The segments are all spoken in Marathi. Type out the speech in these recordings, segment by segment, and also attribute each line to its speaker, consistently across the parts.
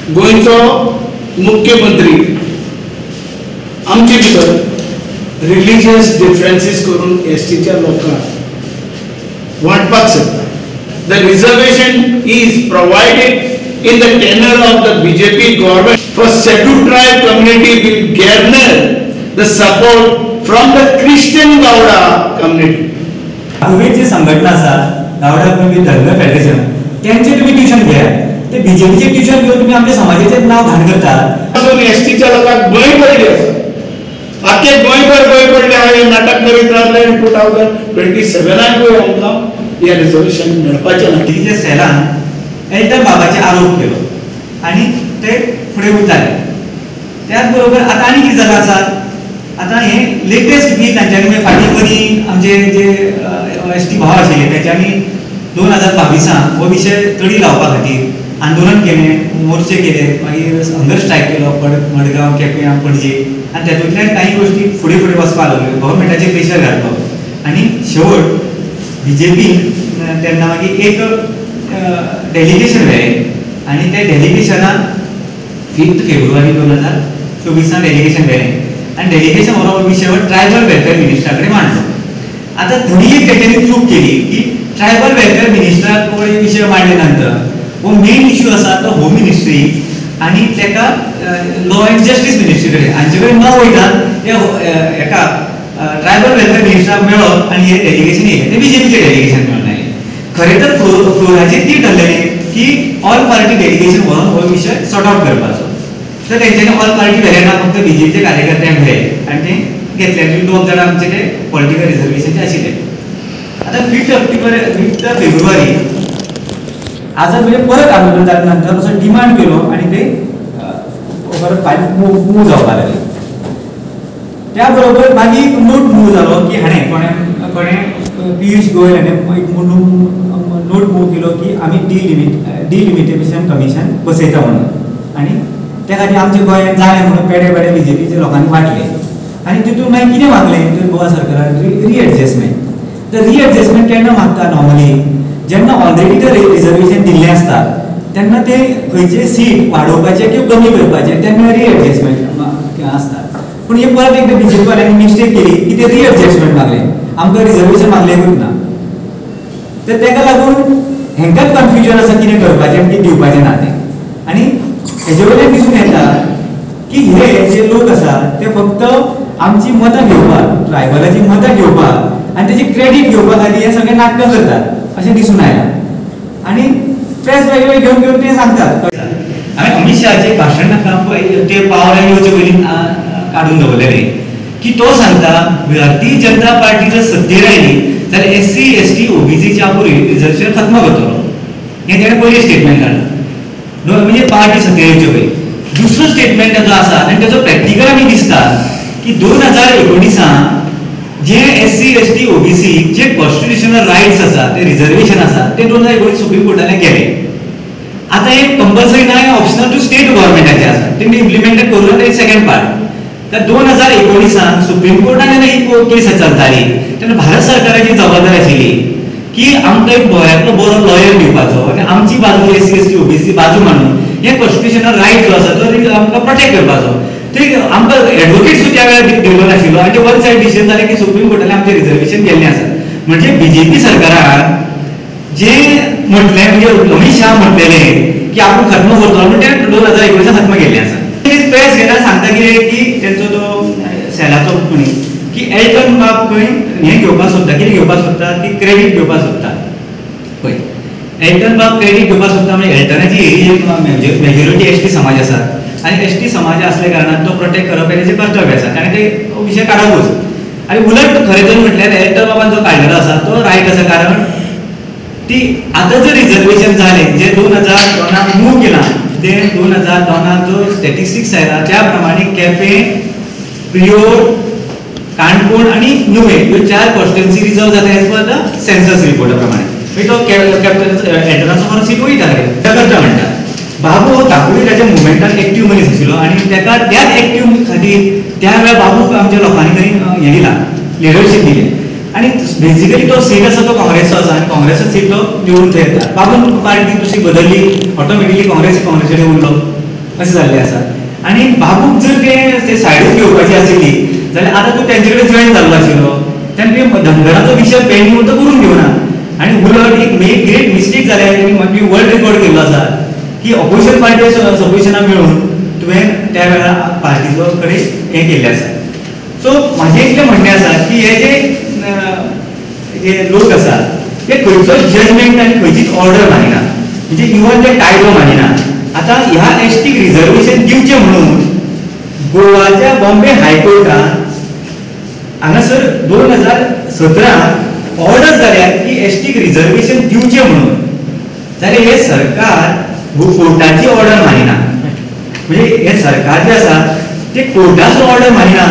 Speaker 1: गोयचो मुख्यमंत्री आमचे भितर रिलीजियस डिफरन्सीस करून एसटीच्या लोकांक वांटपाक सोदता. The reservation is provided in the tenure of the BJP government for scheduled tribe community will garner the support from the Christian Gauda community.
Speaker 2: विविध जी संघटना आसा गावडा कम्युनिटी धर्म फेडरेशन त्यांचे तुम्ही ट्युशन घ्या. ते बीजेपीचे ट्युशन घेऊन तुम्ही आमच्या समाजाचे नाव घाण करतात.
Speaker 1: अजून एसटीच्या लोकांक भंय पडली आसा. आख्खे गोंयभर भंय पडले. हांवें नाटक करीत रावले 2027 आमकां हे रिजर्वेशन मेळपाचें ना.
Speaker 2: जे सेलान एल्टन बाबाचे आरोप केलो आणि ते फुडें उरताले. त्याच बरोबर आता आनी कितें जालां आसा. आता हे लेटेस्ट बी तांच्यांनी फाटीं मदीं आमचे जे एसटी भाव आशिल्ले तेंच्यांनी 2022 हो विशय तडी लावपा खातीर आंदोलन केलें, मोर्चे केले, मागीर हंगर स्ट्रायक केलो मडगांव, केप्यां, पणजे आनी तातूंतल्यान काही गोश्टी फुडें फुडें वचपाक लागल्यो. गव्हर्मेंटाचेर प्रेशर घातलो आनी शेवट बीजेपी तेन्ना मागीर एक डेलिगेशन व्हेलें आनी त्या डेलिगेशनान 5 फेब्रुवारी 2024 डेलिगेशन व्हेलें आनी डेलिगेशन हो विशय ट्रायबल वेलफेअर मिनिस्टरा कडेन मांडलो. आता थोडी एक तेच्यांनी चूक केली की ट्रायबल वेलफेअर मिनिस्टरा कडेन विशय मांडले नंतर हो मेन इश्यू आसा तो होम मिनिस्ट्री आनी तेका लॉ एंड जस्टीस मिनिस्ट्री कडेन हांचे कडेन न वयता हेका ट्रायबल वेलफेअर मिनिस्टराक मेळप आनी हे डेलिगेशन येयलें. ते बीजेपीचें डेलिगेशन मेळनायलें. खरें तर फ्लोराचेर ती ठरलेलें की ऑल पार्टी डेलिगेशन व्हरून हो विशय सॉर्ट आउट करपाचो. तर तेंच्यांनी ऑल पार्टी व्हेलें ना, फक्त बीजेपीचे कार्यकर्त्यांक व्हेले आनी ते घेतले. 2 जाणां आमचे ते पॉलिटिकल रिजर्वेशनचे आशिल्ले. आता 5 फेब्रुवारी आज म्हणजे परत आंदोलन जाल्या नंतर असो डिमांड केलो आनी ते परत फायल मूव जावपाक लागले. त्या बरोबर मागीर नोट मूव जालो की हाणें कोणें पियुष गोयल हाणें एक नोट मूव केलो की आमी डिलिमिटेशन कमिशन बसयता म्हणून आनी त्या खातीर आमच्या गोंयांत जालें म्हणून पेडे बीजेपीच्या लोकांनी वाटले आनी तितून मागीर कितें मागलें तर गोवा सरकारान रिएडजस्टमेंट. तर रिएडजस्टमेंट केन्ना मागता नॉर्मली जेन्ना ऑलरेडी ते रिजर्वेशन दिल्लें आसता तेन्ना ते खंयचे सीट वाडोवपाचे किंवा कमी करपाचे तेन्ना रिएडजस्टमेंट आसता. पूण हे परत एकदा बीजेपी वाल्यांनी मिस्टेक केली की ते रिएडजस्टमेंट मागलें, आमकां रिजर्वेशन मागलेंच ना. तर तेका लागून हेंकाच कन्फ्युजन आसा कितें करपाचें आनी कितें दिवपाचें ना तें. आनी हेजे वयल्यान दिसून येता की हे जे लोक आसा ते फक्त आमची मतां घेवपाक, ट्रायबलाची मतां घेवपाक आनी तेजी क्रेडीट घेवपा खातीर हे सगळें नाटकां करतात अशें दिसून आयलां. आनी प्रेस वेगळे घेवन ते सांगतात. हांवें अमित शहाचे भाशण ते पावरान येवचे पयलीं काडून दवरलेलें की तो सांगता भारतीय जनता पार्टी जर सत्तेर आयली जाल्यार SC ST OBCच्या रिजर्वेशन खत्म करतलो. हें तेणें पयलें स्टेटमेंट काडलां. म्हणजे पार्टी सत्तेर येवचे पयलीं. दुसरो स्टेटमेंट जो आसा आनी तेजो प्रॅक्टिकल आमी दिसता की 2019 जे SC ST OBC जे कॉन्स्टिट्युशनल रायट्स आसा ते रिजर्वेशन आसा ते 2019 सुप्रीम कोर्टाने केले. आता हे कंपल्सरी ना, ऑप्शनल टू स्टेट गव्हर्नमेंटाचे आसा. तेमी इम्प्लिमेंटेड करून ते सेकंड पार्ट. तर 2019 सुप्रीम कोर्टाने ही केस चलताली तेन्ना भारत सरकाराची जबाबदारी आशिल्ली की आमकां एक गोंयांतलो बरो लॉयर दिवपाचो आनी आमची बाजू SC ST OBC बाजू मांडून हे कॉन्स्टिट्युशनल रायट जो आसा तो आमकां प्रोटेक्ट करपाचो. ते आमकां एडवोकेट सुद्दां त्या वेळार दिवलो नाशिल्लो आनी ते वन सायड डिसिजन जालें की सुप्रीम कोर्टाने आमचे रिजर्वेशन केल्लें आसा. म्हणजे बीजेपी सरकारान जे म्हटलें म्हणजे अमित शाह म्हटलेलें की आपूण खत्म करतलो म्हणून ते 2019 खत्म केल्लें आसा. प्रेस घेता सांगता कितें की तेंचो तो सेलाचो कोणी की एल्टन बाब खंय हें घेवपाक सोदता, कितें घेवपाक सोदता की क्रेडीट घेवपाक सोदता. पळय एल्टन बाब क्रेडीट घेवपाक सोदता म्हणजे एल्टनाची एरिया मेजॉरिटी ST समाज आसा आनी ST समाज असल्या कारणान तो प्रोटेक्ट करप हे तेजें कर्तव्य आसा आनी ते विशय काडपूच. आनी उलट खरें तर म्हटल्यार एल्टन बाबान जो काडलेलो आसा तो रायट आसा. कारण ती आतां जर रिजर्वेशन जालें जे 2002 मूव केलां ते 2002 जो स्टॅटिस्टिक्स आयला त्या प्रमाणे केपें, प्रियोर, काणकोण आनी नुवें ह्यो 4 कॉन्स्टिट्युएन्सी रिजर्व जाता एज पर द सेन्सस रिपोर्टा प्रमाणे. तो एल्टनाचो खरो सीट वयता करता म्हणटा. बाबू हो दाखोळीच्या मुवमेंटान एक्टीव मनीस आशिल्लो आनी तेका त्याच एक्टीव खातीर त्या वेळार बाबूक आमच्या लोकांनी थंय हें दिलां, लिडरशीप दिली. आनी बेसिकली तो सीट आसा तो काँग्रेसचो आसा आनी काँग्रेसचो सीट तो निवडून थंय येता. बाबून पार्टी दुसरी बदलली ऑटोमॅटिकली काँग्रेस कडेन उरलो. अशें जाल्लें आसा. आनी बाबूक जर ते सायडीक घेवपाची आशिल्ली जाल्यार आतां तूं तेंचे कडेन जॉयन जाल्लो आशिल्लो, तेन्ना धनगराचो विशय पेंडींग उरतो करून घेवना. आनी उलट एक ग्रेट मिस्टेक जाल्या तेणी वर्ल्ड रेकॉर्ड केल्लो आसा की ऑपोजिशन पार्टी सपोजिशनाक मेळून तुवें त्या वेळार पार्टीचो कडेन हें केल्लें आसा. सो म्हाजें इतलें म्हणणें आसा की हे जे लोक आसा ते खंयचो जजमेंट आनी खंयचीच ऑर्डर मानिना, म्हणजे इवन ते कायदो मानिना. आतां ह्या एसटीक रिजर्वेशन दिवचें म्हणून गोवाच्या बॉम्बे हायकोर्टान हांगासर 2017 ऑर्डर जाल्या की एसटीक रिजर्वेशन दिवचें म्हणून. जाल्यार हे सरकार कोर्टाची ऑर्डर मानिना. म्हणजे हे सरकार जे आसा ते कोर्टाचो ऑर्डर मानिना.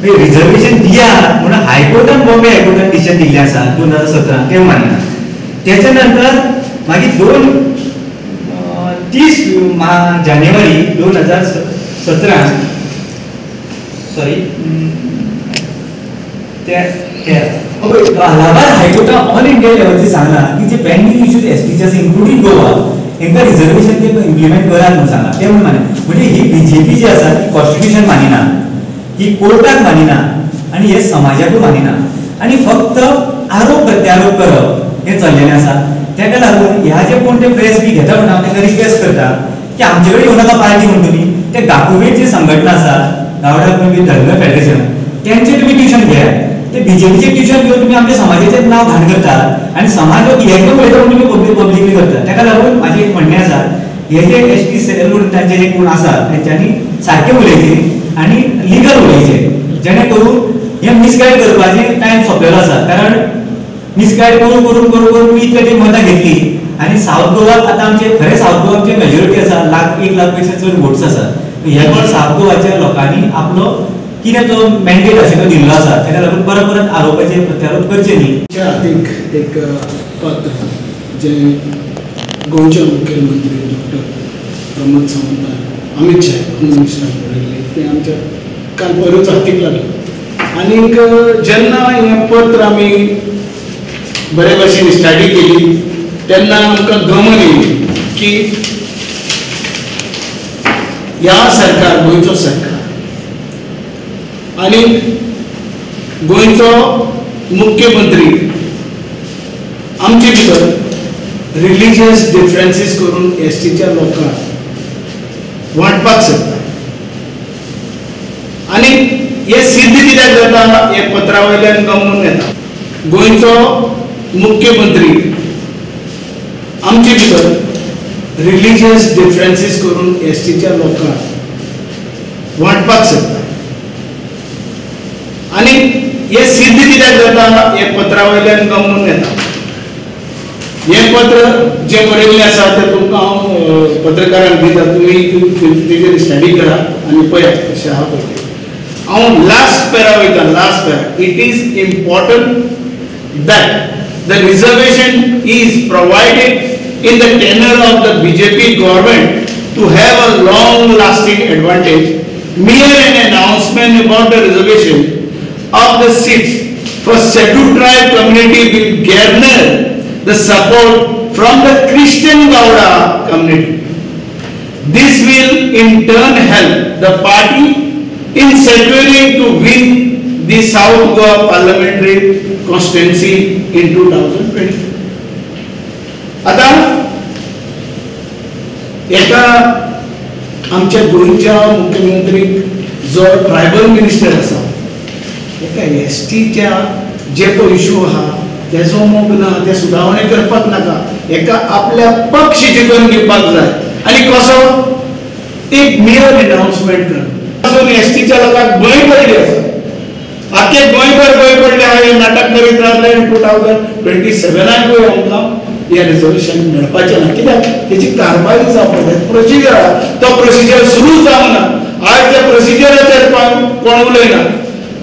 Speaker 2: रिजर्वेशन दिया म्हणून हायकोर्टान बॉम्बे हायकोर्टान डिसिजन दिल्लें आसा 2017 ते मानिना. त्याच्या नंतर मागीर 30 जानेवारी 2017 सॉरी अलाहाबाद हायकोर्टान ऑल इंडिया लेवलचे सांगला की जे पेंडिंग इश्यूज एसटीचे आसा इन्क्लुडींग गोवा हांकां रिजर्वेशन ते इम्प्लिमेंट करात म्हणून सांगला. ते म्हणून मानिना. म्हणजे ही बीजेपी जी आसा ती कॉन्स्टिट्यूशन मानिना, ही कोर्टाक मानिना आनी हे समाजाकूय मानिना. आनी फक्त आरोप प्रत्यारोप करप हे चल्लेलें आसा. तेका लागून ह्या जे कोण ते प्रेस बी घेता म्हणून हांव तांकां रिक्वेस्ट करता की आमचे कडेन येवं नाका पार्टी म्हणून तुमी. ते गाकोवेट जी संघटना आसा गावडा गोंय धर्म फेडरेशन तेंचे तुमी ट्युशन घेयात. ते बीजेपीचे ट्युशन घेवन तुमी आमच्या समाजाचें नांव घाण करतात आनी समाज एकदम उलयता म्हणून तुमी पब्लिकली करतात. ताका लागून म्हाजें एक म्हणणें आसा हे जे एसटी सेलून तांचे जे कोण आसा तेंच्यांनी सारकें उलयचें आनी लिगल उलयचें, जेणे करून हे मिसगायड करपाचें टायम सोंपलेलो आसा. कारण मिसगायड करून करून करून करून तुमी इतले मतां घेतली आनी सावथ गोवाक आतां आमचे खरें सावथ गोवाचे मेजॉरिटी आसा 1 लाख पेक्षा चड वोट्स आसा. हे पण सावथ गोवाच्या लोकांनी आपलो कितें तो मॅन्डेट आशिल्लो दिल्लो आसा. ताका लागून परत परत आरोपाचे प्रत्यारोप करचे न्ही.
Speaker 1: हातीक एक पत्र जे गोंयचे मुखेलमंत्री डॉक्टर प्रमोद सावंत अमित शाह होम मिनिस्टराक बरयल्लें तें आमच्या काल परूच हातीक लागलें. आनीक जेन्ना हें पत्र आमी बरे भशेन स्टडी केली तेन्ना आमकां गमन येयली की ह्या सरकार गोंयचो सरकार आनी गोंयचो मुख्यमंत्री आमचे भितर रिलिजियस डिफरन्सीस करून एसटीच्या लोकांक वांटपाक सोदता. आनी हे सिद्ध कित्याक जाता हे पत्रा वयल्यान गमून येता. गोंयचो मुख्यमंत्री आमचे भितर रिलिजियस डिफरन्सीस करून एसटीच्या लोकांक वांटपाक सोदता. आनी हे सिद्ध कित्याक जाता हे पत्रा वयल्यान गमून येता. हे पत्र जे बरयल्लें आसा तें तुमकां हांव पत्रकारांक दिता, तुमी तेजेर स्टडी करा आनी पळयात कशें आहा पळय. हांव लास्ट पॅरा वयता, last para. It is important that the reservation is provided in the tenure of the BJP government to have a long lasting advantage. Mere an announcement about the reservation of the seats for scheduled tribe community will garner the support from the Christian Gauda community. This will in turn help the party in securing to win the South Goa parliamentary constituency in 2020. आता एका आमच्या गोंयच्या मुख्यमंत्रीक जो ट्रायबल मिनिस्टर आसा एका एसटीच्या जे पळय इश्यू आहा तेजो मोग ना, ते सुदावणे करपाक नाका, एका आपल्या पक्ष जिखून घेवपाक जाय. आनी कसो एक मियर अनाउन्समेंट कर एसटीच्या लोकांक भंय पडली आसा. आख्खे गोंयभर भंय पडले हांवें नाटक करीत रावले 2027 आमकां हे रिजर्वेशन मेळपाचें ना. कित्याक तेची कारवाई जावपाक जाय, प्रोसिजर आहा, तो प्रोसिजर सुरू जावंक ना. आज त्या प्रोसिजराचेर कोण उलयना.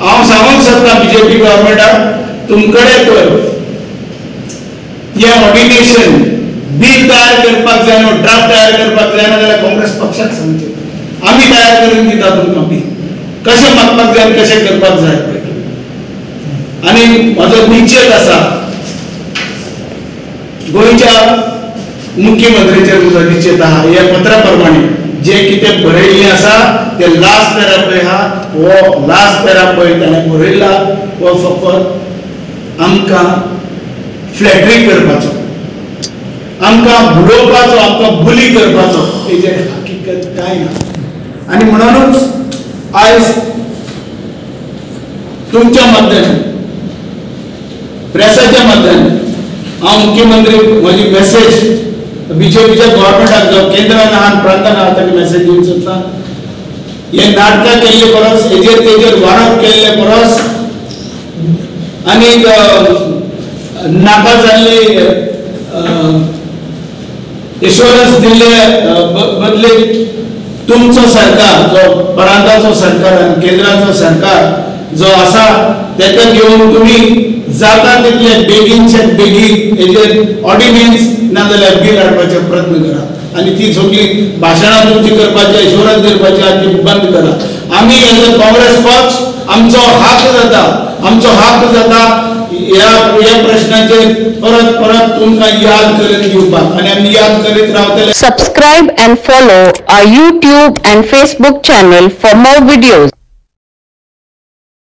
Speaker 1: हांव सांगूंक सोदता बीजेपी गव्हर्मेंटाक तुमकडे तर हे ऑर्डिनेशन बिल तयार करपाक जाय न्हू, ड्राफ्ट तयार करपाक जायना जाल्यार काँग्रेस पक्षाक सांगचें आमी तयार करून दिता तुमकां बिल कशें मागपाक जाय कशें करपाक जाय पळय. आनी म्हजो निश्चय आसा गोंयच्या मुख्यमंत्र्याचेर म्हजो निश्चय आहा ह्या पत्रा प्रमाणे जे कितें बरयल्लें आसा ते लास्ट पॅरा पळय आहा हो लास्ट पॅरा पळय ताणें बरयला हो फकत आमकां फ्लॅटरी करपाचो, आमकां बुडोवपाचो, आमकां बुली करपाचो, हेजेर हकिकत कांय ना. आनी म्हणूनच आयज तुमच्या मध्यान प्रेसाच्या मध्यान हांव मुख्यमंत्री म्हजी मेसेज बीजेपीच्या गव्हर्मेंटाक जावं केंद्रान आहात प्रांतान आहात ताका मेसेज दिवंक सोदता. हे नाटकां केल्ले परस हेजेर तेजेर वाडप केल्ले परस आनीक नाका जाल्ली एश्योरन्स दिल्ले बदले तुमचो सरकार जो प्रांताचो सरकार आनी केंद्राचो सरकार जो आसा तेका घेवन तुमी जाता तितले बेगीनचे बेगीन हेजेर ऑर्डिनन्स नाजाल्यार बिल हाडपाचे प्रयत्न करा आनी ती सगळी भाशणां तुमची करपाची एश्योरन्स दिवपाची ती बंद करा. आमी एज अ काँग्रेस पक्ष आमचो हक जाता ह्या प्रश्नाचेर परत परत तुमकां याद करून दिवपाक आनी आमी याद करीत रावतले.
Speaker 3: Subscribe and follow our YouTube and Facebook channel for more videos.